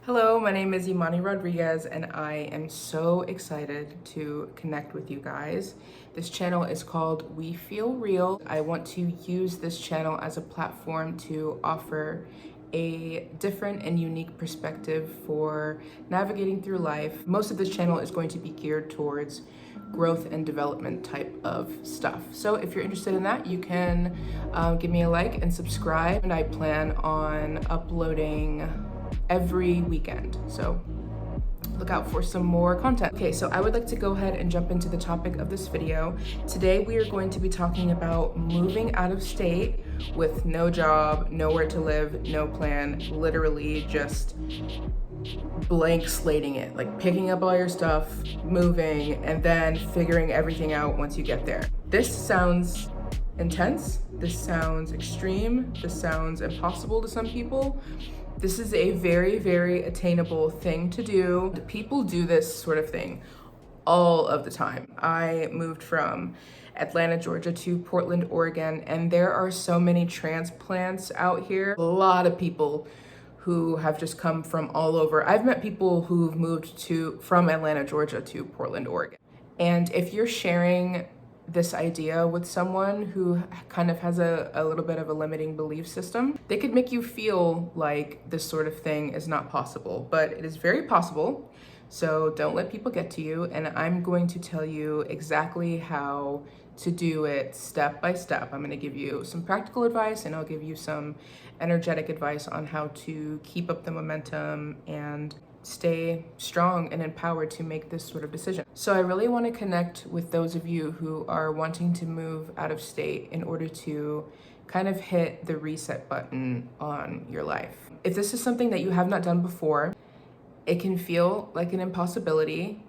Hello, my name is Imani Rodriguez, and I am so excited to connect with you guys. This channel is called We Feel Real. I want to use this channel as a platform to offer a different and unique perspective for navigating through life. Most of this channel is going to be geared towards growth and development type of stuff. So if you're interested in that, you can give me a like and subscribe. And I plan on uploading every weekend. So look out for some more content. Okay, so I would like to go ahead and jump into the topic of this video. Today we are going to be talking about moving out of state with no job, nowhere to live, no plan, literally just blank slating it, like picking up all your stuff, moving, and then figuring everything out once you get there. This sounds intense, this sounds extreme, this sounds impossible to some people. This is a very, very attainable thing to do. People do this sort of thing all of the time. I moved from Atlanta, Georgia to Portland, Oregon, and there are so many transplants out here. A lot of people who have just come from all over. I've met people who've moved from Atlanta, Georgia to Portland, Oregon. And if you're sharing this idea with someone who kind of has a little bit of a limiting belief system, they could make you feel like this sort of thing is not possible, but it is very possible. So don't let people get to you. And I'm going to tell you exactly how to do it step by step. I'm going to give you some practical advice, and I'll give you some energetic advice on how to keep up the momentum and stay strong and empowered to make this sort of decision. So I really want to connect with those of you who are wanting to move out of state in order to kind of hit the reset button on your life. If this is something that you have not done before, it can feel like an impossibility,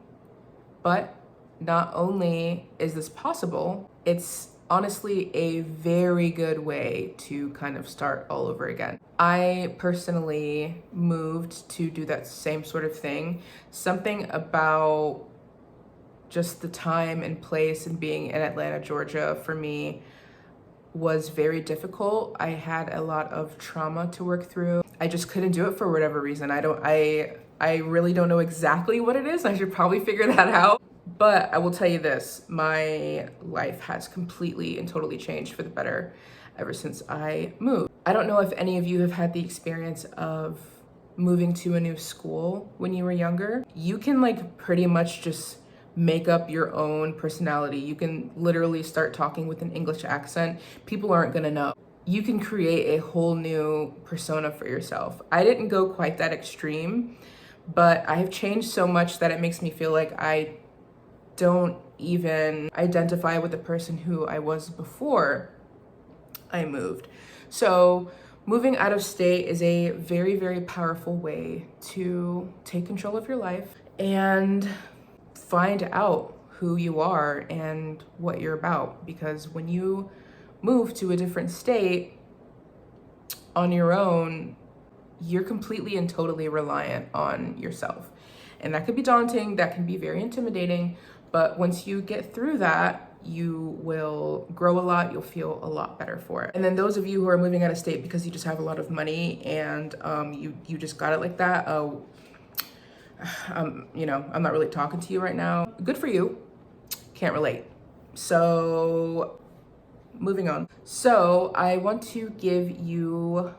but not only is this possible, it's honestly a very good way to kind of start all over again. I personally moved to do that same sort of thing. Something about just the time and place and being in Atlanta, Georgia for me was very difficult. I had a lot of trauma to work through. I just couldn't do it for whatever reason. I really don't know exactly what it is. I should probably figure that out. But I will tell you this, my life has completely and totally changed for the better ever since I moved. I don't know if any of you have had the experience of moving to a new school when you were younger. You can like pretty much just make up your own personality. You can literally start talking with an English accent. People aren't gonna know. You can create a whole new persona for yourself. I didn't go quite that extreme, but I have changed so much that it makes me feel like I don't even identify with the person who I was before I moved. So moving out of state is a very, very powerful way to take control of your life and find out who you are and what you're about. Because when you move to a different state on your own, you're completely and totally reliant on yourself. And that could be daunting, that can be very intimidating, but once you get through that, you will grow a lot, you'll feel a lot better for it. And then those of you who are moving out of state because you just have a lot of money and you just got it like that, I'm not really talking to you right now. Good for you, can't relate. So moving on. So I want to give you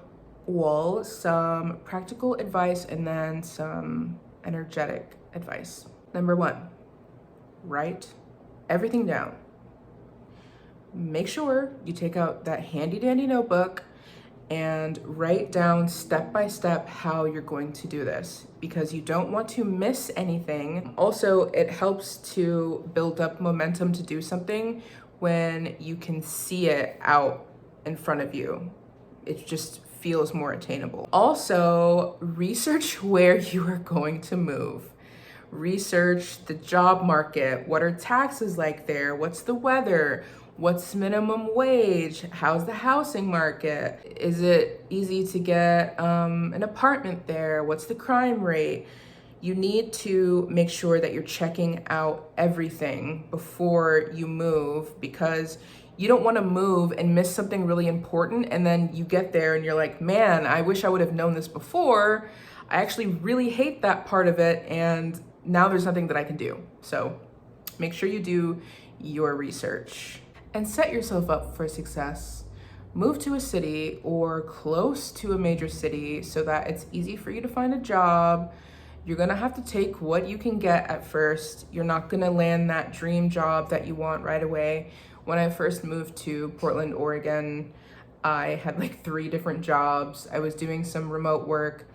all some practical advice and then some energetic advice. Number one, write everything down. Make sure you take out that handy dandy notebook and write down step by step how you're going to do this, because you don't want to miss anything. Also, it helps to build up momentum to do something when you can see it out in front of you. It just feels more attainable. Also, research where you are going to move. Research the job market. What are taxes like there? What's the weather? What's minimum wage? How's the housing market? Is it easy to get an apartment there? What's the crime rate? You need to make sure that you're checking out everything before you move, because you don't want to move and miss something really important, and then you get there and you're like, man, I wish I would have known this before. I actually really hate that part of it, and now there's nothing that I can do. So make sure you do your research and set yourself up for success. Move to a city or close to a major city so that it's easy for you to find a job. You're gonna have to take what you can get at first. You're not gonna land that dream job that you want right away. When I first moved to Portland, Oregon, I had like 3 different jobs. I was doing some remote work,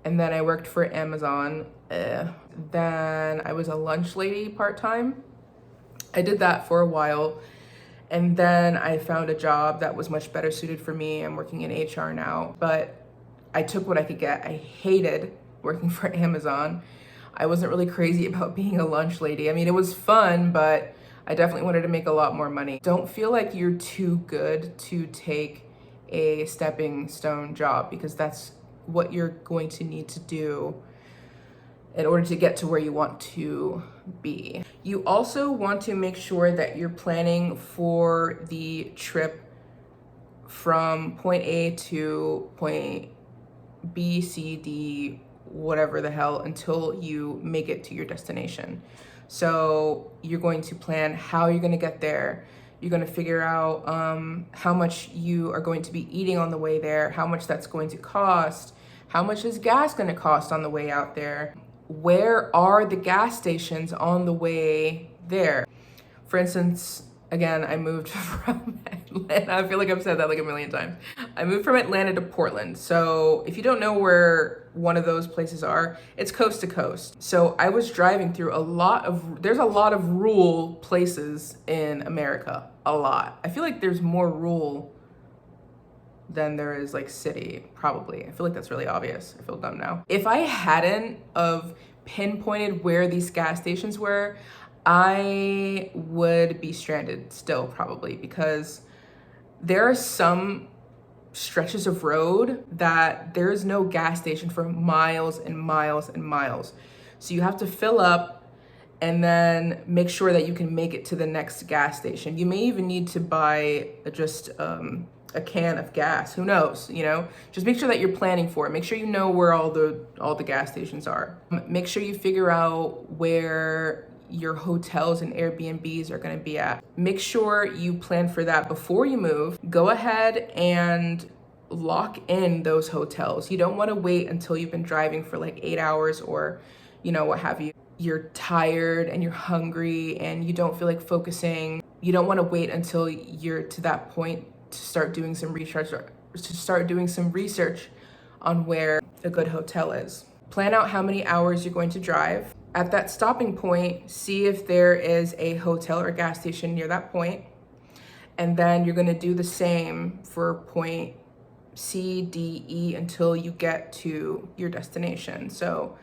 and then I worked for Amazon. Then I was a lunch lady part-time. I did that for a while, and then I found a job that was much better suited for me. I'm working in HR now, but I took what I could get. I hated working for Amazon. I wasn't really crazy about being a lunch lady. I mean, it was fun, but I definitely wanted to make a lot more money. Don't feel like you're too good to take a stepping stone job, because that's what you're going to need to do in order to get to where you want to be. You also want to make sure that you're planning for the trip from point A to point B, C, D, whatever the hell, until you make it to your destination. So you're going to plan how you're going to get there. You're going to figure out how much you are going to be eating on the way there, how much that's going to cost, how much is gas going to cost on the way out there, where are the gas stations on the way there. For instance, again, I moved from Atlanta. I feel like I've said that like a million times. I moved from Atlanta to Portland. So if you don't know where one of those places are, it's coast to coast. So I was driving through there's a lot of rural places in America, a lot. I feel like there's more rural than there is like city, probably. I feel like that's really obvious. I feel dumb now. If I hadn't of pinpointed where these gas stations were, I would be stranded still, probably, because there are some stretches of road that there is no gas station for miles and miles and miles. So you have to fill up and then make sure that you can make it to the next gas station. You may even need to buy just a can of gas. Who knows? You know, just make sure that you're planning for it. Make sure you know where all the gas stations are. Make sure you figure out where your hotels and Airbnbs are going to be at. Make sure you plan for that before you move. Go ahead and lock in those hotels. You don't want to wait until you've been driving for like 8 hours or, you know, what have you. You're tired and you're hungry and you don't feel like focusing. You don't want to wait until you're to that point to start doing some research on where a good hotel is. Plan out how many hours you're going to drive. At that stopping point, see if there is a hotel or gas station near that point. And then you're going to do the same for point C, D, E until you get to your destination. So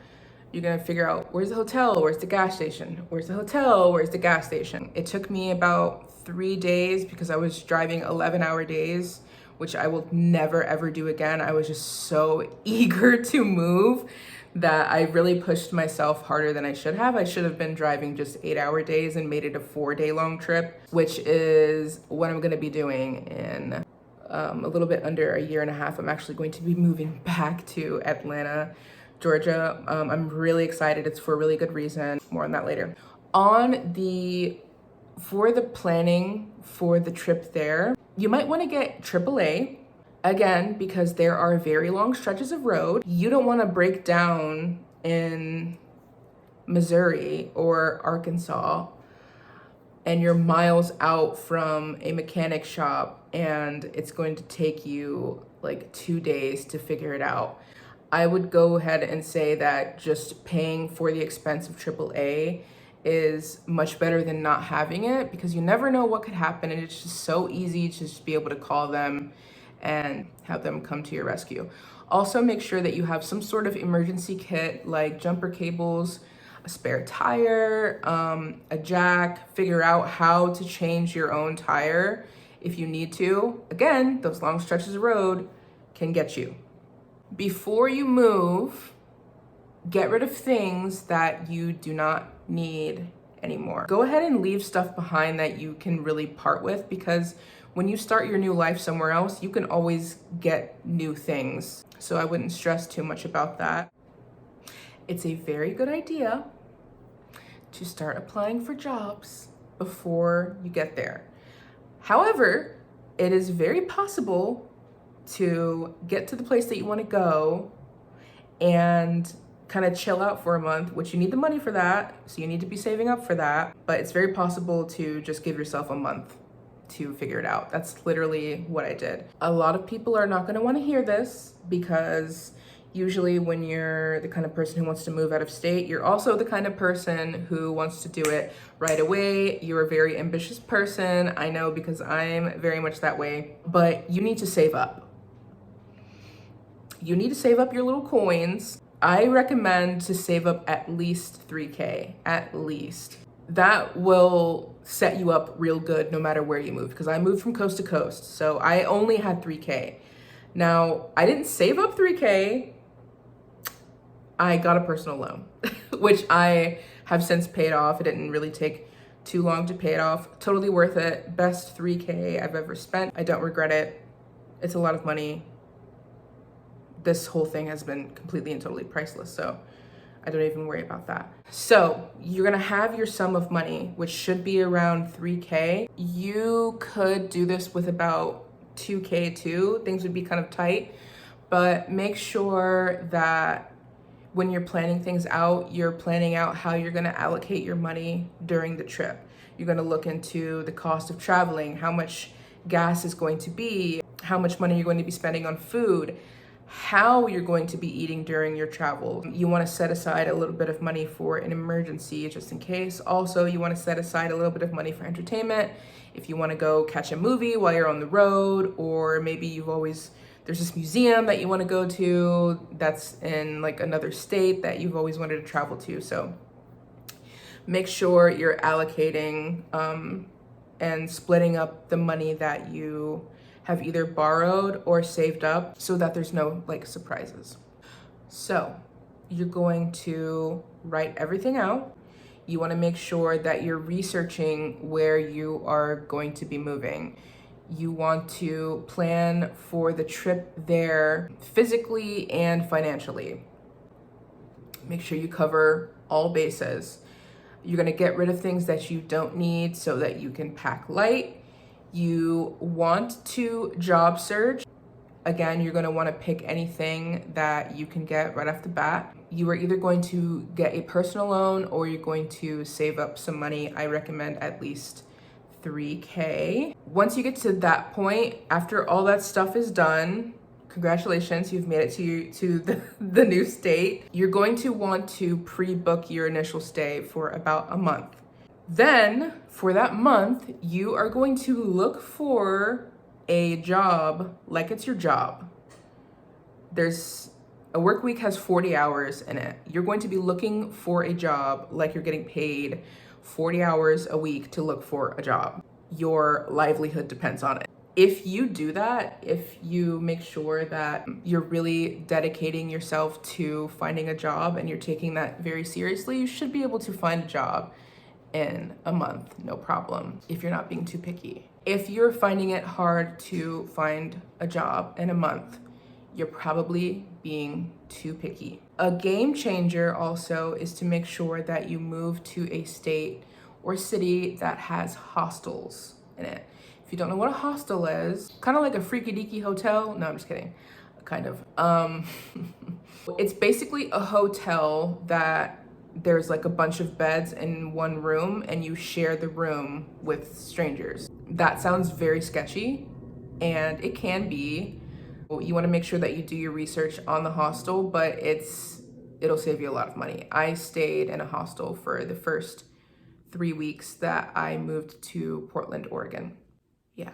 you're going to figure out, where's the hotel? Where's the gas station? Where's the hotel? Where's the gas station? It took me about 3 days because I was driving 11-hour days, which I will never ever do again. I was just so eager to move that I really pushed myself harder than I should have. I should have been driving just 8-hour days and made it a 4-day long trip, which is what I'm gonna be doing in a little bit under a year and a half. I'm actually going to be moving back to Atlanta, Georgia. I'm really excited. It's for a really good reason. More on that later. For the planning for the trip there, you might want to get AAA. Again, because there are very long stretches of road. You don't want to break down in Missouri or Arkansas and you're miles out from a mechanic shop and it's going to take you like 2 days to figure it out. I would go ahead and say that just paying for the expense of AAA is much better than not having it, because you never know what could happen and it's just so easy to just be able to call them and have them come to your rescue. Also, make sure that you have some sort of emergency kit like jumper cables, a spare tire, a jack. Figure out how to change your own tire if you need to. Again, those long stretches of road can get you. Before you move, get rid of things that you do not need anymore. Go ahead and leave stuff behind that you can really part with, because when you start your new life somewhere else, you can always get new things. So I wouldn't stress too much about that. it's a very good idea to start applying for jobs before you get there. However, it is very possible to get to the place that you want to go and kind of chill out for a month, which you need the money for that, so you need to be saving up for that. But it's very possible to just give yourself a month to figure it out. That's literally what I did. A lot of people are not going to want to hear this, because usually when you're the kind of person who wants to move out of state, you're also the kind of person who wants to do it right away. You're a very ambitious person. I know, because I'm very much that way. But you need to save up. You need to save up your little coins. I recommend to save up at least 3K, at least. That will set you up real good no matter where you move, because I moved from coast to coast, so I only had 3K. Now, I didn't save up 3K. I got a personal loan, which I have since paid off. It didn't really take too long to pay it off. Totally worth it. Best 3K I've ever spent. I don't regret it. It's a lot of money. This whole thing has been completely and totally priceless, so I don't even worry about that. So you're gonna have your sum of money, which should be around 3K. You could do this with about 2K too. Things would be kind of tight, but make sure that when you're planning things out, you're planning out how you're gonna allocate your money during the trip. You're gonna look into the cost of traveling, how much gas is going to be, how much money you're going to be spending on food, how you're going to be eating during your travel. You want to set aside a little bit of money for an emergency just in case. Also, you want to set aside a little bit of money for entertainment. If you want to go catch a movie while you're on the road, or maybe there's this museum that you want to go to that's in like another state that you've always wanted to travel to. So make sure you're allocating and splitting up the money that you have either borrowed or saved up, so that there's no like surprises. So you're going to write everything out. You want to make sure that you're researching where you are going to be moving. You want to plan for the trip there physically and financially. Make sure you cover all bases. You're going to get rid of things that you don't need so that you can pack light. You want to job search. Again, you're going to want to pick anything that you can get right off the bat. You are either going to get a personal loan or you're going to save up some money. I recommend at least 3K. Once you get to that point, after all that stuff is done, congratulations, you've made it to the new state. You're going to want to pre-book your initial stay for about a month. Then, for that month, you are going to look for a job like it's your job. A work week has 40 hours in it. You're going to be looking for a job like you're getting paid 40 hours a week to look for a job. Your livelihood depends on it. If you do that, if you make sure that you're really dedicating yourself to finding a job and you're taking that very seriously, you should be able to find a job in a month, no problem, if you're not being too picky. If you're finding it hard to find a job in a month, you're probably being too picky. A game changer also is to make sure that you move to a state or city that has hostels in it. If you don't know what a hostel is, kind of like a freaky deaky hotel. No, I'm just kidding. Kind of. It's basically a hotel that there's like a bunch of beds in one room and you share the room with strangers. That sounds very sketchy, and it can be. You want to make sure that you do your research on the hostel, but it'll save you a lot of money. I stayed in a hostel for the first 3 weeks that I moved to Portland, Oregon. Yeah,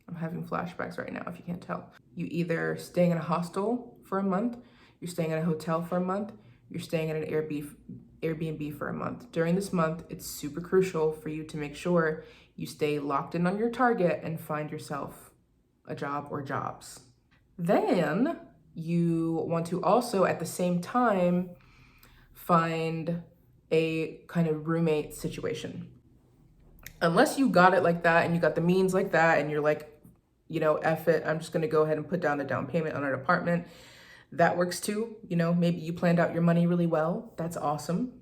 I'm having flashbacks right now if you can't tell. You either staying in a hostel for a month, you're staying in a hotel for a month, you're staying in an Airbnb for a month. During this month, it's super crucial for you to make sure you stay locked in on your target and find yourself a job or jobs. Then you want to also at the same time find a kind of roommate situation. Unless you got it like that and you got the means like that and you're like, F it, I'm just gonna go ahead and put down a down payment on an apartment, that works too. You know, maybe you planned out your money really well. That's awesome.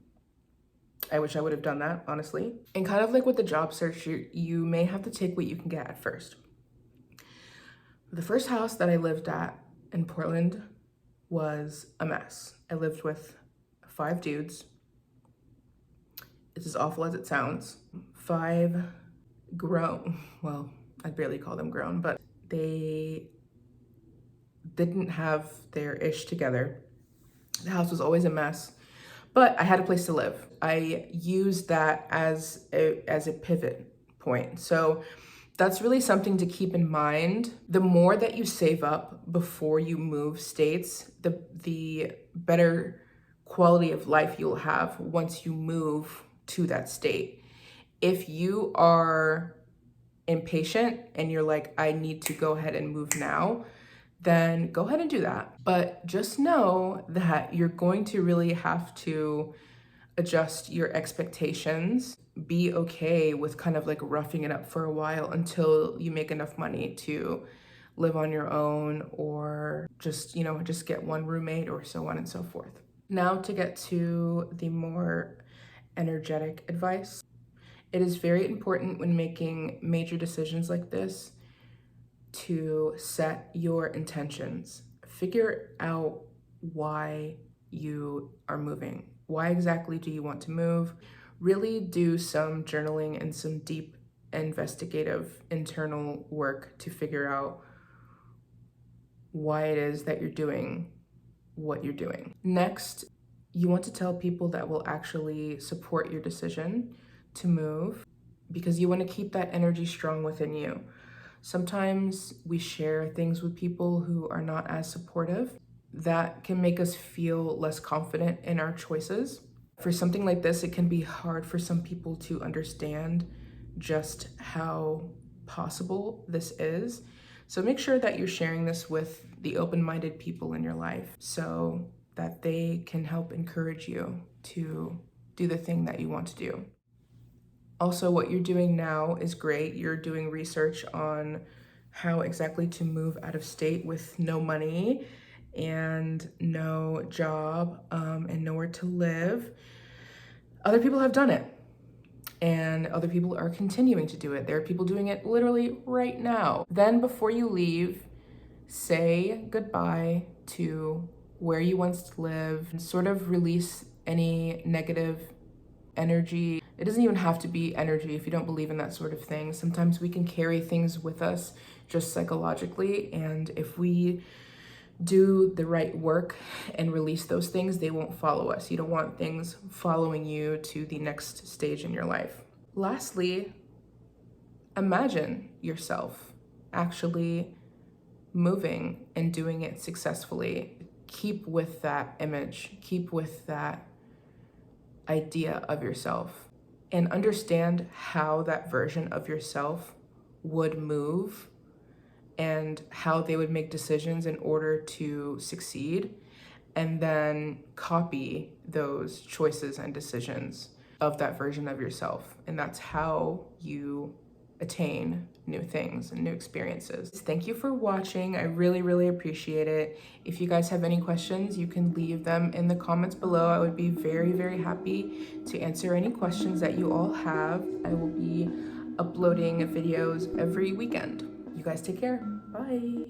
I wish I would have done that, honestly. And kind of like with the job search, you may have to take what you can get at first. The first house that I lived at in Portland was a mess. I lived with 5 dudes. It's as awful as it sounds. 5 grown, well, I'd barely call them grown, but they didn't have their ish together. The house was always a mess, but I had a place to live. I used that as a pivot point. So that's really something to keep in mind. The more that you save up before you move states, the better quality of life you'll have once you move to that state. If you are impatient and you're like, I need to go ahead and move now, then go ahead and do that. But just know that you're going to really have to adjust your expectations. Be okay with kind of like roughing it up for a while until you make enough money to live on your own, or just, you know, just get one roommate, or so on and so forth. Now to get to the more energetic advice. It is very important when making major decisions like this to set your intentions. Figure out why you are moving. Why exactly do you want to move? Really do some journaling and some deep investigative internal work to figure out why it is that you're doing what you're doing. Next, you want to tell people that will actually support your decision to move, because you want to keep that energy strong within you. Sometimes we share things with people who are not as supportive. That can make us feel less confident in our choices. For something like this, it can be hard for some people to understand just how possible this is. So make sure that you're sharing this with the open-minded people in your life so that they can help encourage you to do the thing that you want to do. Also, what you're doing now is great. You're doing research on how exactly to move out of state with no money and no job, and nowhere to live. Other people have done it, and other people are continuing to do it. There are people doing it literally right now. Then before you leave, say goodbye to where you once lived, and sort of release any negative energy. It doesn't even have to be energy if you don't believe in that sort of thing. Sometimes we can carry things with us just psychologically, and if we do the right work and release those things, they won't follow us. You don't want things following you to the next stage in your life. Lastly, imagine yourself actually moving and doing it successfully. Keep with that image, keep with that idea of yourself, and understand how that version of yourself would move and how they would make decisions in order to succeed, and then copy those choices and decisions of that version of yourself. And that's how you attain new things and new experiences. Thank you for watching. I really, really appreciate it. If you guys have any questions, you can leave them in the comments below. I would be very, very happy to answer any questions that you all have. I will be uploading videos every weekend. You guys take care. Bye.